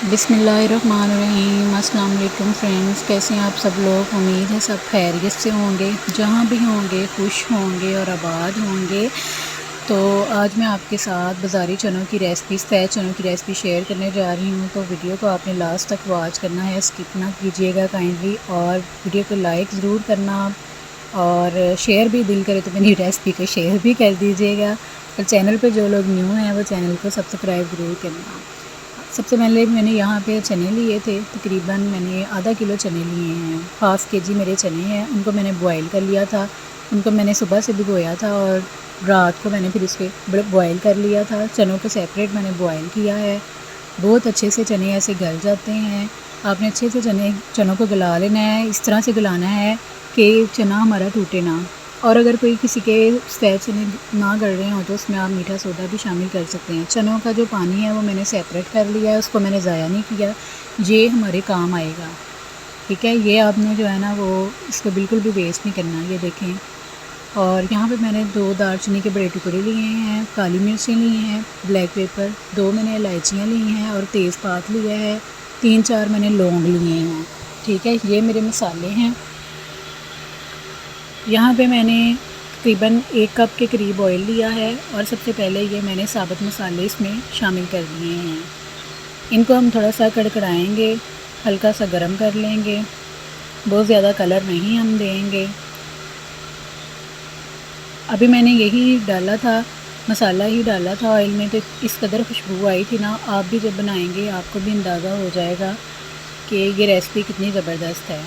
बिस्मिल्लाहिर्रहमानिर्रहीम। अस्सलाम वालेकुम फ्रेंड्स, कैसे हैं आप सब लोग। उम्मीद है सब खैरियत से होंगे, जहाँ भी होंगे खुश होंगे और आबाद होंगे। तो आज मैं आपके साथ बाज़ारी चनों की रेसिपी, सफ़ेद चनों की रेसिपी शेयर करने जा रही हूँ। तो वीडियो को आपने लास्ट तक वॉच करना है, स्किप ना कीजिएगा काइंडली, और वीडियो को लाइक ज़रूर करना और शेयर भी दिल करे तो मेरी रेसिपी को शेयर भी कर दीजिएगा। और चैनल पर जो लोग न्यू हैं वो चैनल को सब्सक्राइब ज़रूर करना। सबसे पहले मैंने यहाँ पे चने लिए थे, तकरीबन मैंने आधा किलो चने लिए हैं। हाफ़ के जी मेरे चने हैं, उनको मैंने बॉयल कर लिया था। उनको मैंने सुबह से भिगोया था और रात को मैंने फिर इसके बॉयल कर लिया था। चनों को सेपरेट मैंने बॉयल किया है। बहुत अच्छे से चने ऐसे गल जाते हैं। आपने अच्छे से चनों को गला लेना है, इस तरह से गलाना है कि चना हमारा टूटे ना। और अगर कोई किसी के सफ़ेद चने ना गल रहे हो तो उसमें आप मीठा सोडा भी शामिल कर सकते हैं। चनों का जो पानी है वो मैंने सेपरेट कर लिया है, उसको मैंने ज़ाया नहीं किया, ये हमारे काम आएगा। ठीक है, ये आपने जो है ना वो इसको बिल्कुल भी वेस्ट नहीं करना। ये देखें, और यहाँ पे मैंने 2 दालचीनी के बड़े टुकड़े लिए हैं, काली मिर्चें ली हैं, ब्लैक पेपर, 2 मैंने इलायचियाँ ली हैं और तेज़पात लिया है, 3-4 मैंने लौंग लिए हैं। ठीक है, ये मेरे मसाले हैं। यहाँ पे मैंने तकरीबन 1 कप के करीब ऑयल लिया है और सबसे पहले ये मैंने साबुत मसाले इसमें शामिल कर दिए हैं। इनको हम थोड़ा सा कड़कड़ाएंगे, हल्का सा गरम कर लेंगे, बहुत ज़्यादा कलर नहीं हम देंगे। अभी मैंने यही डाला था, मसाला ही डाला था ऑयल में, तो इस कदर खुशबू आई थी ना। आप भी जब बनाएंगे आपको भी अंदाज़ा हो जाएगा कि ये रेसिपी कितनी ज़बरदस्त है।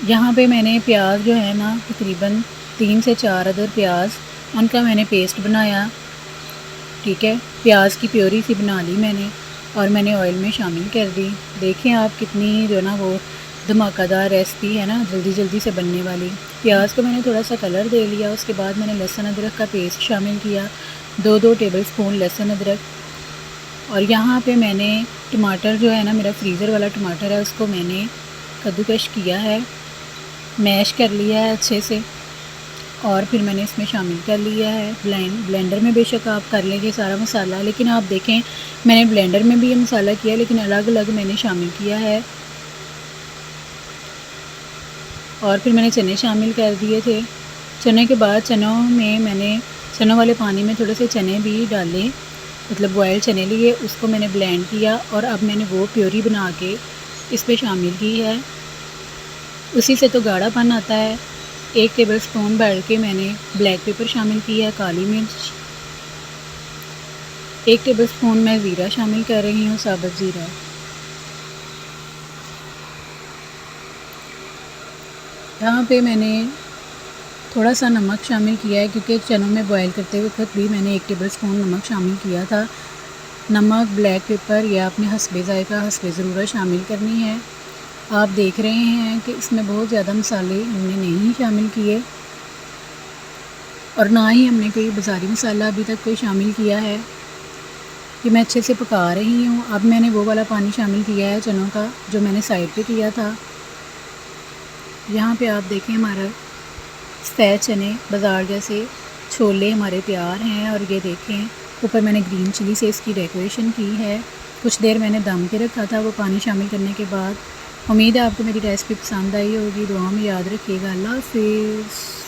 यहाँ पे मैंने प्याज जो है ना तकरीबन 3 से 4 अदर प्याज, उनका मैंने पेस्ट बनाया। ठीक है, प्याज की प्योरी सी बना ली मैंने और मैंने ऑयल में शामिल कर दी। देखें आप कितनी जो ना वो धमाकेदार रेसिपी है ना, जल्दी जल्दी से बनने वाली। प्याज को मैंने थोड़ा सा कलर दे लिया, उसके बाद मैंने लहसुन अदरक का पेस्ट शामिल किया, 2-2 टेबल स्पून लहसुन अदरक। और यहाँ पे मैंने टमाटर जो है ना, मेरा फ्रीज़र वाला टमाटर है, उसको मैंने कद्दूकश किया है, मैश कर लिया है अच्छे से, और फिर मैंने इसमें शामिल कर लिया है। ब्लेंडर में बेशक आप कर लेंगे सारा मसाला, लेकिन आप देखें मैंने ब्लेंडर में भी ये मसाला किया, लेकिन अलग अलग मैंने शामिल किया है। और फिर मैंने चने शामिल कर दिए थे। चने के बाद चनों वाले पानी में थोड़े से चने भी डाले, मतलब बॉयल चने लिए, उसको मैंने ब्लेंड किया और अब मैंने वो प्योरी बना के इस पर शामिल की है। उसी से तो गाढ़ापन आता है। 1 टेबल स्पून डाल के मैंने ब्लैक पेपर शामिल किया है, काली मिर्च, 1 टेबल स्पून मैं ज़ीरा शामिल कर रही हूँ, साबुत ज़ीरा। यहाँ पे मैंने थोड़ा सा नमक शामिल किया है, क्योंकि चनों में बॉयल करते वक्त भी मैंने 1 टेबल स्पून नमक शामिल किया था। नमक, ब्लैक पेपर या अपने हस्बे ज़ायक़ा, हस्बे ज़रूरत शामिल करनी है। आप देख रहे हैं कि इसमें बहुत ज़्यादा मसाले हमने नहीं शामिल किए और ना ही हमने कोई बाज़ारी मसाला अभी तक कोई शामिल किया है। ये मैं अच्छे से पका रही हूँ। अब मैंने वो वाला पानी शामिल किया है चनों का, जो मैंने साइड पे किया था। यहाँ पे आप देखें हमारा सफ़ेद चने बाज़ार जैसे छोले हमारे तैयार हैं। और ये देखें ऊपर मैंने ग्रीन चिली से इसकी डेकोरेशन की है। कुछ देर मैंने दम पे रखा था वो पानी शामिल करने के बाद। उम्मीद है आपको मेरी रेसिपी पसंद आई होगी। दुआ में याद रखिएगा। अल्लाह हाफ़िज़।